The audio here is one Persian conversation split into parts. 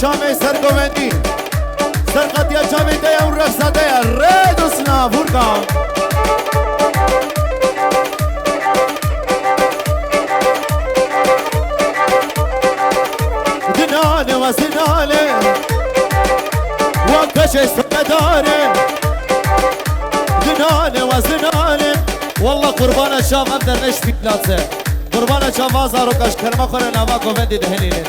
شامه سرگوندی سرقتی شامه دیا و رقصده رید و سنافور کن دنانه و زنانه و کش سمداره دنانه و زنانه والله قربان شام هم در نشتی پلاتسه قربان شام وازارو کش کرما خوره نوا گوندی دهنی لینی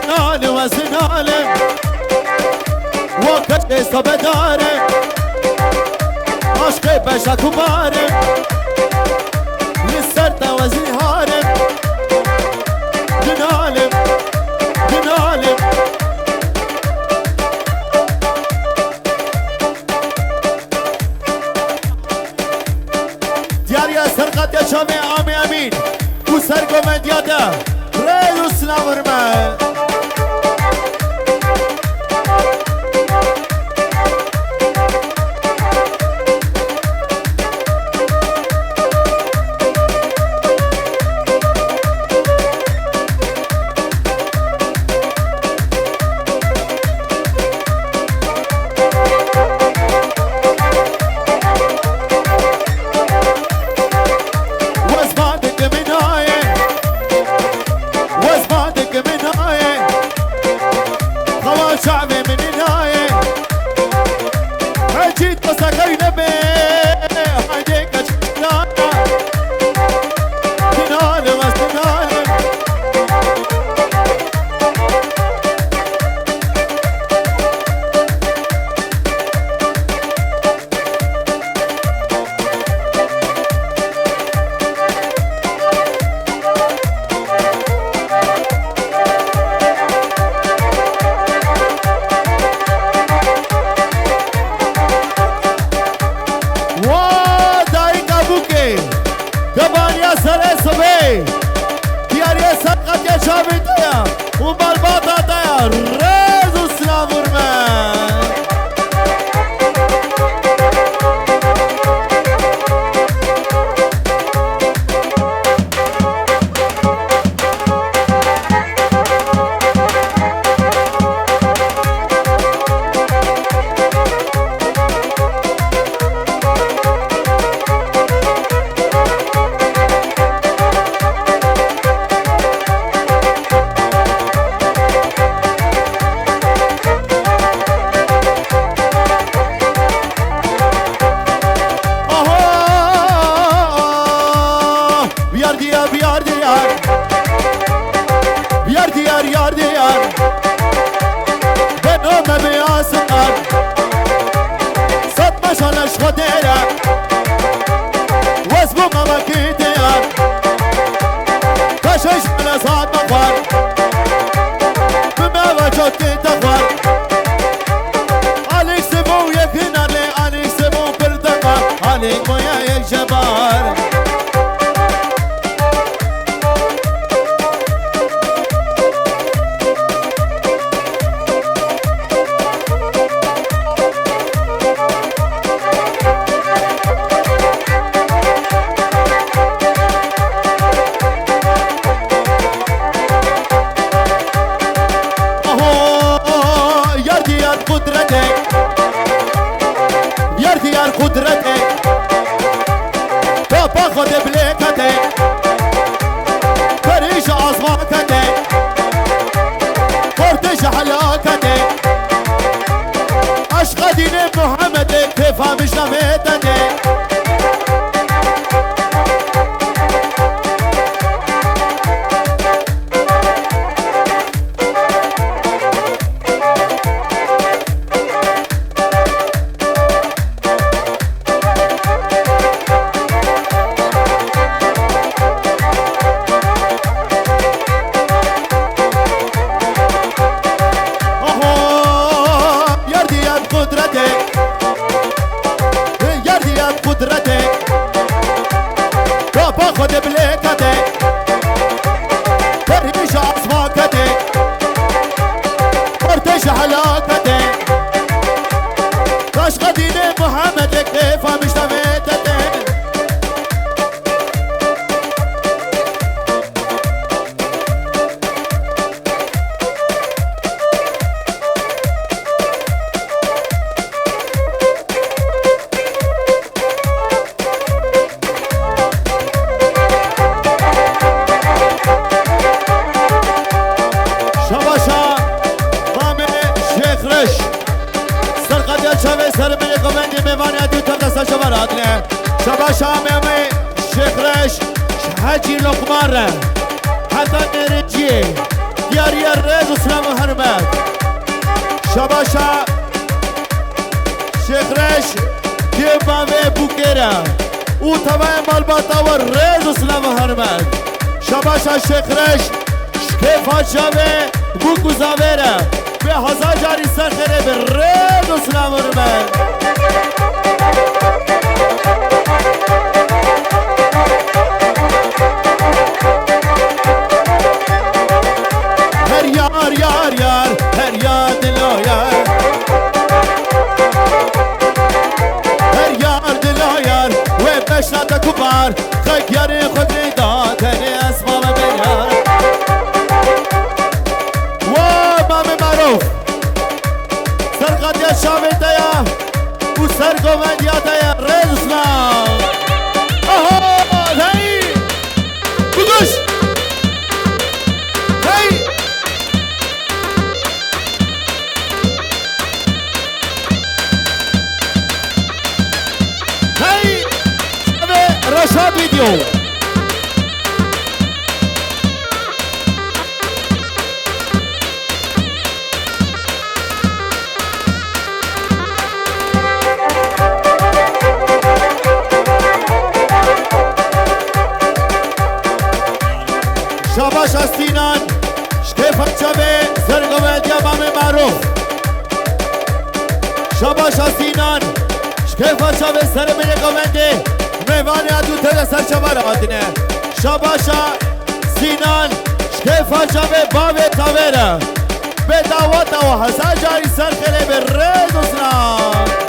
دنانه و زنانه و کش سمداره عشق بشک و باره لسرد و زیهاره دنالم دنالم دیاریا سرقت یا شامه آمی امین او سرگومندیاده رید و سناورمه شباش عمامي شكرش حجي لقمارة حتى نرجي دياري الرز وسلام هرمت شباشا شكرش كيبامي بوكيرا وطبعا مالباتا والرز وسلام هرمت شباشا شكرش شكيفا شابي بوكو زاويرا بهزا جاري سخره بالرز وسلام هرمت هر یار یار یار هر یار دلو یار هر یار دلو یار و بشنات کبار خیک یاری خود ریداد هنی اسمام بیار و مام معروف سرقات یا شامی تیا و سرگومند یا تیا رز اسلام آها هی بگوش رشاد ویدیو شاباش استینان شکفت شبه سرگوید یا مام معروف شاباش استینان شکفت شبه سر میره گوینده میوانی ادو تل سر چمار آدینه شاباشا سینان شکفا شبه باوی تاویره به دعوت و حسا جاری سر خیلی به رز اسلام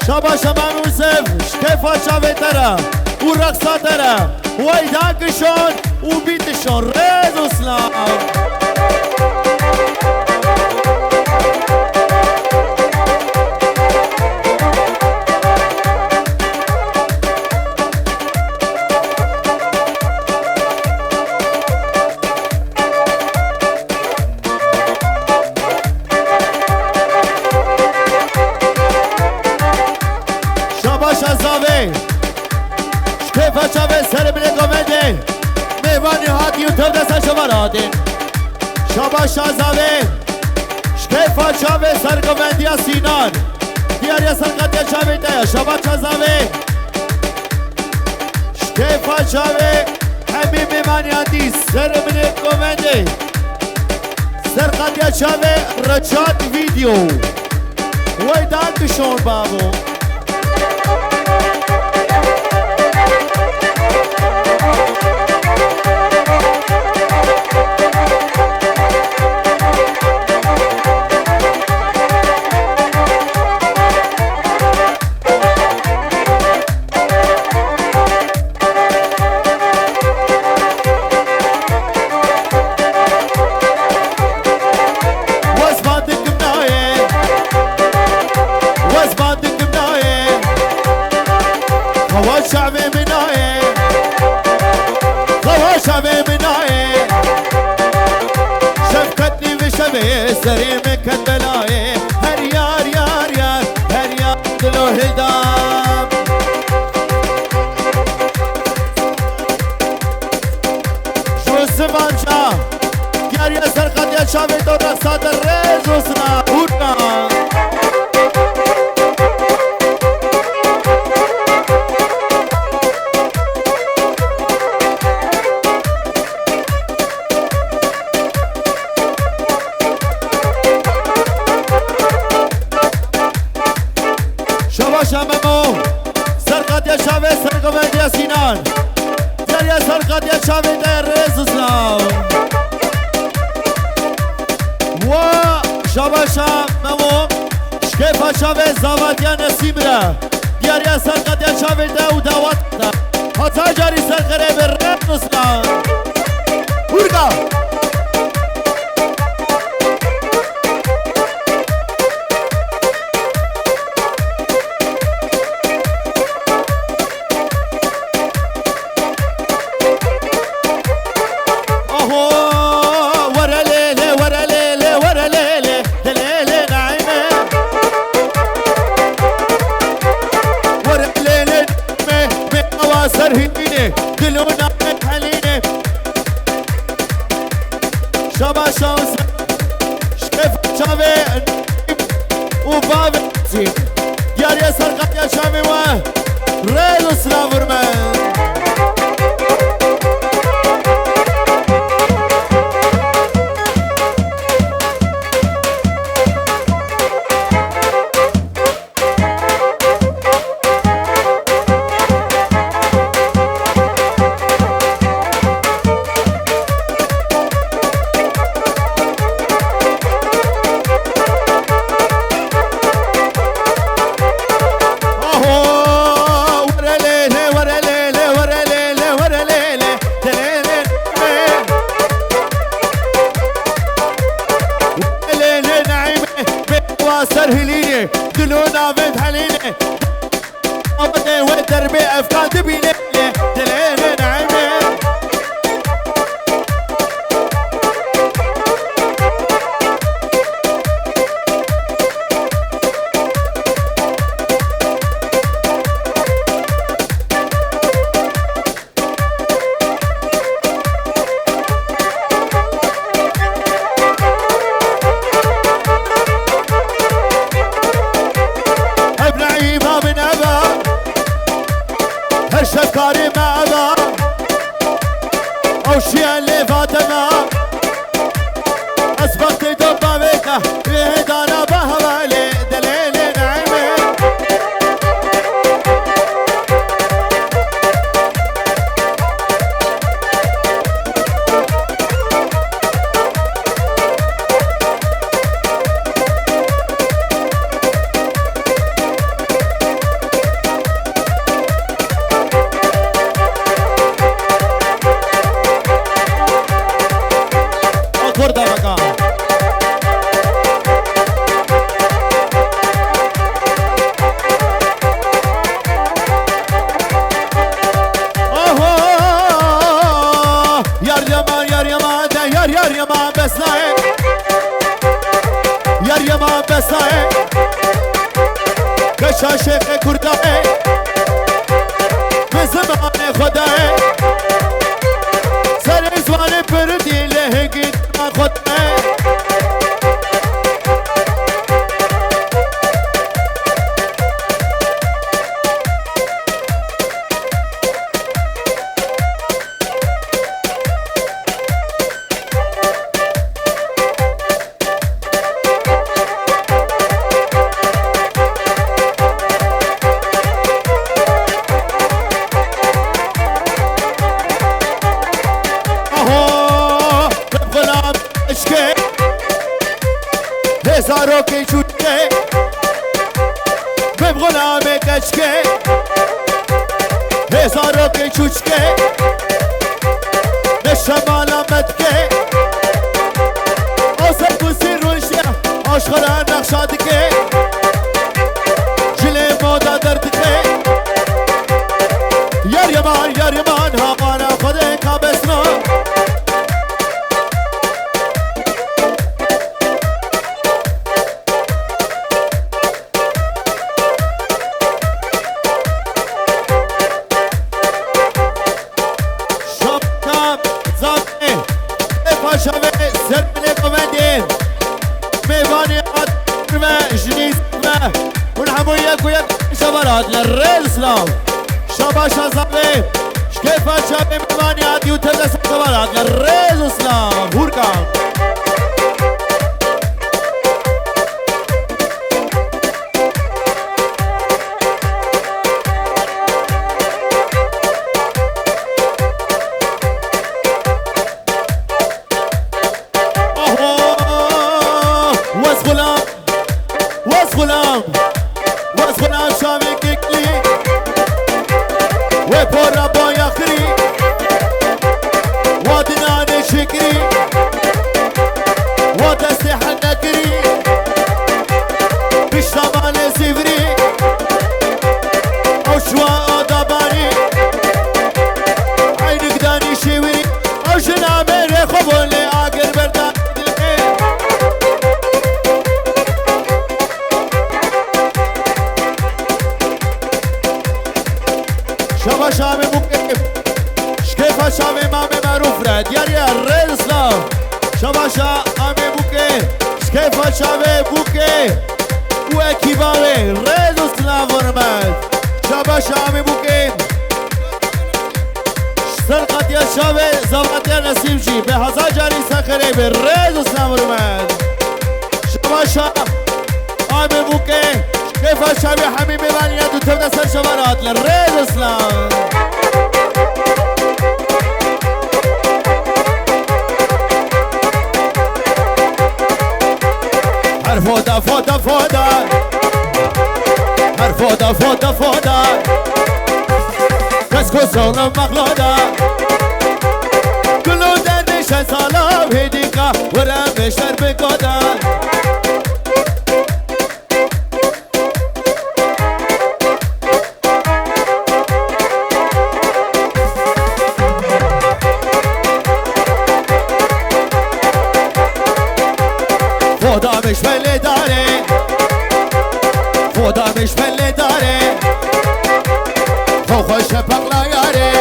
شاباشا مانوسف شكيفا شافترا ورقصاترا ويداكشون وبيتشون ريز وسلام شابه سر بله گومده میوانی هاتی و تب دستن شما رادین شابه شازاوه شکیفا شابه سر گومدی ها سینان دیاری سرقاتی شابه تایا شابه شازاوه شکیفا شابه همی میوانی هاتی سر بله گومده سرقاتی شابه رجاد ویدیو وی دانکشون بابو شعبي مناي خوا شعبي مناي شفقتني بشبه سري من كتبلاي هر يار يار يار هر يار دلو هدام شو زمان جا يار يا سرقت يا شعبي تو رقصات الرز وسنا هورنا شممو سرقت یا شاوه سرقومند یا سینان دریا سرقت یا شاوه در رز اسلام شاباشا ممو شکفا شاوه زاواتیا نسیم را دیاریا سرقاتیا شاوه ده و داوات دا حتا جاری سرقره بر رب نسلان بورگا سرهيني دلونا حليني شبا شانس شكيف شابي وبابي زين ديار يا سرقات يا شامي واه ريدو سلافرمان سرهليني دلونا بنت حليني أبدي والدربي أفكار تبيني دليني نعيمي شفكاري ما أبا أو شيء اللي فاتنا أسبقت دبا بيكا يهدانا بهوالي دليل نعيمي Corda baka. Oho, yar yaman de yar yaman beslaye. Yar yaman beslaye. Kaşa şekhe kurdaye. Bezmane khodaye. Sar izvane per dile git. خدمه هزارو کی چھوٹ کے میں غلام کچ کے هزارو کی چھوٹ کے میں شمال آمد کے آسر کسی روشیا آشخرا نقشاد کے جلے مودا درد کے یار یمان ہمارا خودے کا بسنا شاوه سرمنه کمندین میوانی آدر و جنیز و اون همون یک و یک شبارات لرل اسلام شبا شازمه شکفا شاوه میوانی آدی و تلس شبارات لرل اسلام هورکان واز خونم شامی ککلی و پر با یخری و دنان شکری و دست حنکری بشتمان سیوری او شوا آدابانی عینک دانی شیوری او جنامه رخوبولی آگر بردان شبا شام مکیم شکفا شام امام معروف رد یاری رزلا شبا شام مکیم شکفا شام مکیم و اکیباوی رز اسلام ورمد شبا شام مکیم سرقت یا شاوه زوات یا نسیم جی به هزار جاری سخره به رز اسلام ورمد شبا شام مکیم كيف شابي حبيبي باني يدو تبدا سر شوارات للريد اسلام هر فودا فودا فودا هر فودا فودا فودا كسكو سولم مغلودا كلو دردش سالام هديكا ورم بشتر بقودا فودا مش بله داره فودا مش بله داره خوش پقلا یاره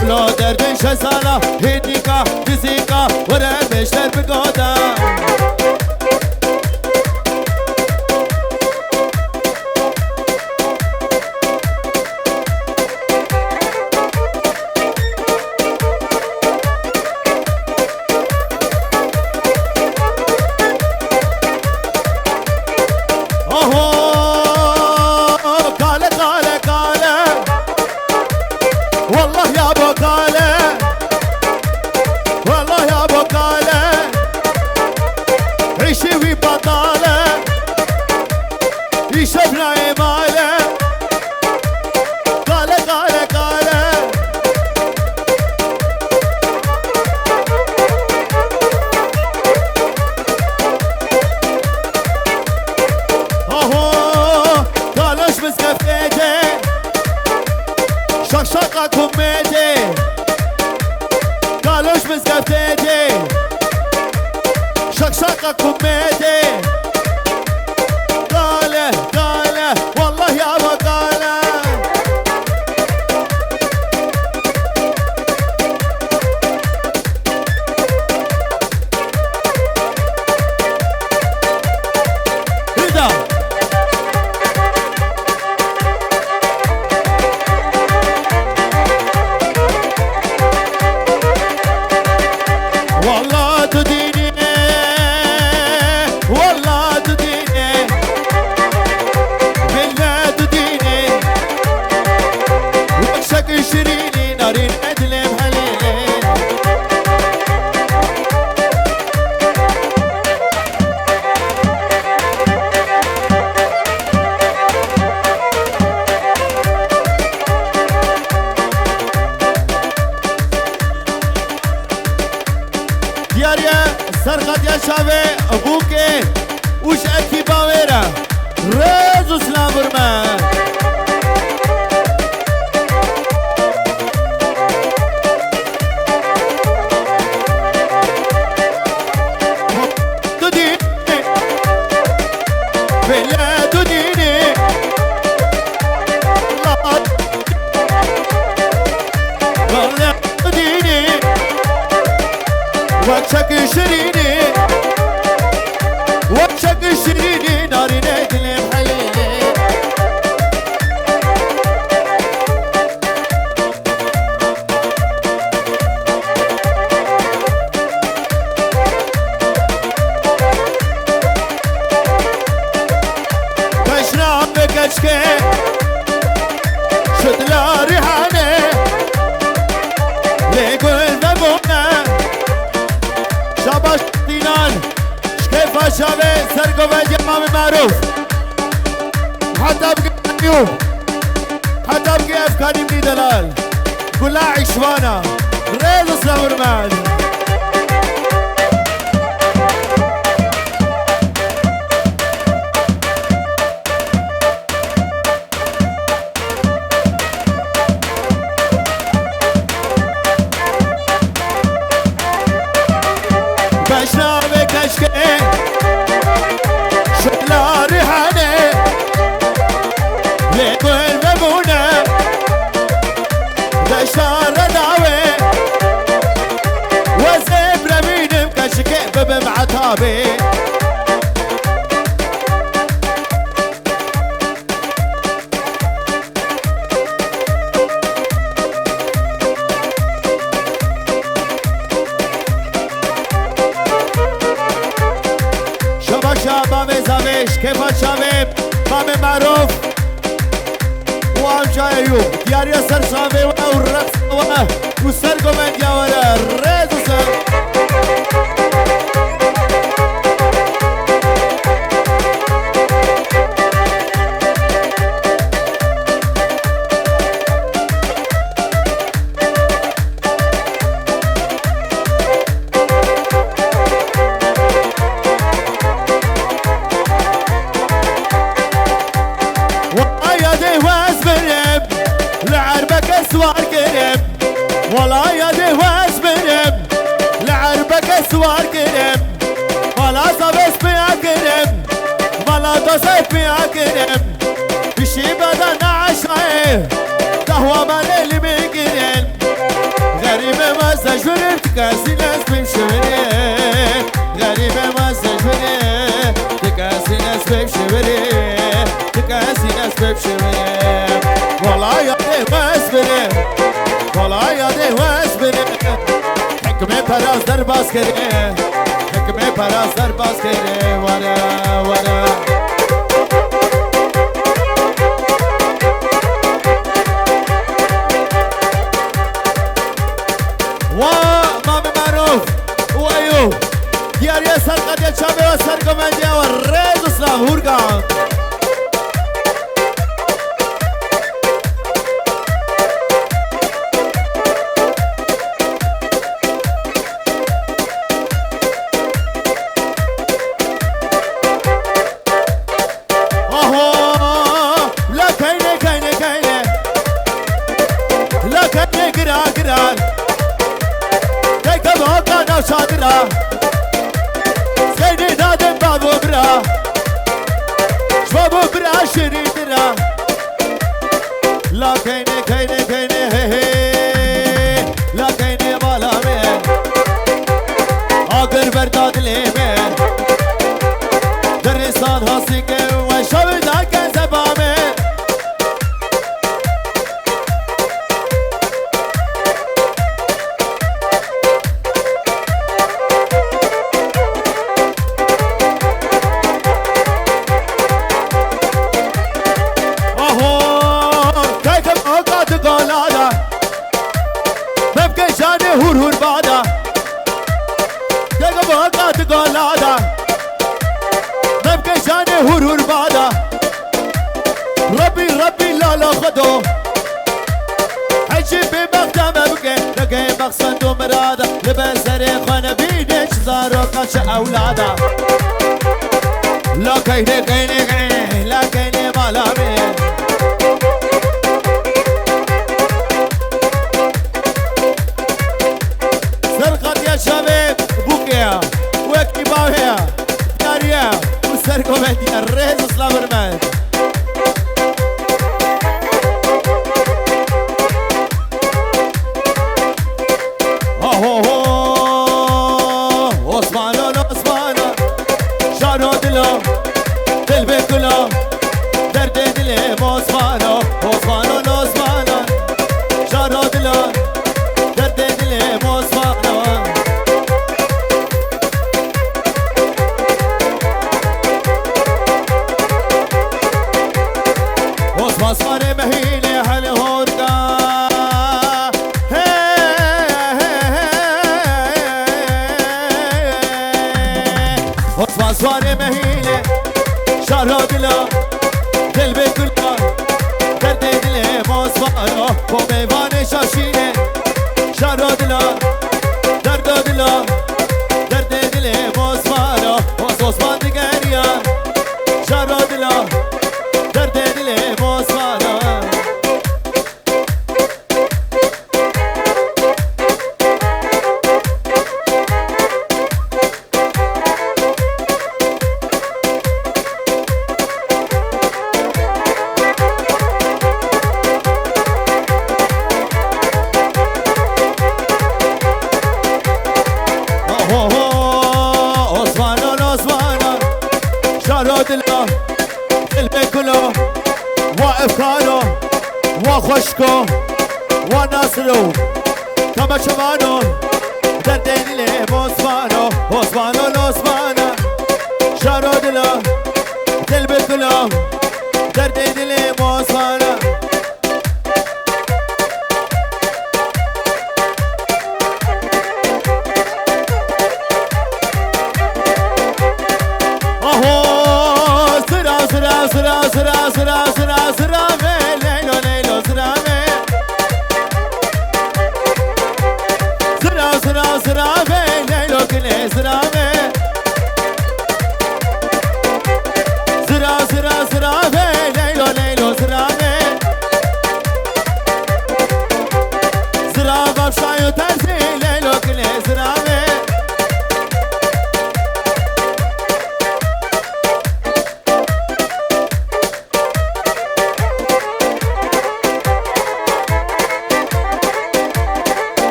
کلا دردش سالا هدیکا فیزیکا وره بشتر بگودا شقشقة كميتي قالوش مسكفتيتي شقشقة كميتي قاله قاله والله يابا قاله هدا والله تديني والله تديني بالله تديني وشك شريني نارين ادلم هليلي دیاریا سرقت یا شاوه بوکه اوش اکی باویره رز اسلام برمه دودینی بله دودینی بله دودینی وچک شیرینی وچک شیرینی نارین دلم حلیلی کشنام بکشکه شد لا ریحانه لگل بمونه شباش دینان شكيفة شابي سرقوا بيجي امام معروف حتى ابقى ايوب حتى ابقى افكاري بني دلال كلها عشوانة ريز اسلام ورمان بشنامي كشكي شكلا ريحاني ليكو المبونة بشار داوي وزيب رمينم كشكي ببمعتابي شباب زاویش کیفا شباب مام معروف و آمجا ایوب دیاری سر شباب و رقص و سر گمندیا وره ریز و سر سوار كريم والله يا دي واش بنم لعربك سوار كريم والله صبس بيا كريم والله دوسي بيا كريم بشي بدنا عشاي قهوة مالي بكريم غريبة ما سجوري تكاسي ناس بمشوري غريبة ما سجوري تكاسي ناس بمشوري تكاسي ناس بمشوري والله يا دي واسبري والله يا دي واسبري حكمي براز در باز كري حكمي براز در باز كري ورا ومامي معروف وايوب ديار يسر قد يتشابه وسر كومنديا والريز اسلام هورقان قرار كيف بوقع نوشادرا سيدي دادم بابو برا شبابو برا شريدرا لا كيني كيني كيني لا كيني بالا من آگر برداد لیمن درستان حاسینگه و شب داکن زبامه هور هور بادا كيف بوقات قولادا نبكي شاني هور هور بادا ربي لا خدو حجي بمقدم ابكي لقي مقصد ومرادا لبسري خوانا بيدي شزارو قش اولادا لا كيني كيني كيني لا كيني مالامي شباب بوكيا وكي باويا داريا وسر كوميديا ريز اسلام ورمان عثمانو شانو دلو دل بكلو درد دلي عثمانو شانو دلو درد دلي عثمانو مصاري مهيني هالهورقا دلا دل به کلا درد دل مصفانا با میوان شاشینه شهر دلا درد دلا درد دل مصفانا باز عثمان دیگریان شهر دلا درد دل مصفانا دلا دل بکلو و افکارو و خوشکو و نصرو کما چمانو در دل مصفانو عثمانو لعثمانا شارو دلا دل بکلو در دل مصفانا زرامه لیلو لیلو زرامه زرامه لیلو کلی زرامه زرامه لیلو لیلو زرامه زرام افشای و ترسی لیلو کلی زرامه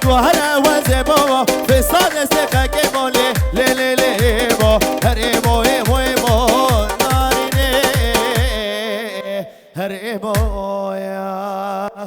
تو هر وزه بابا فساد سخه که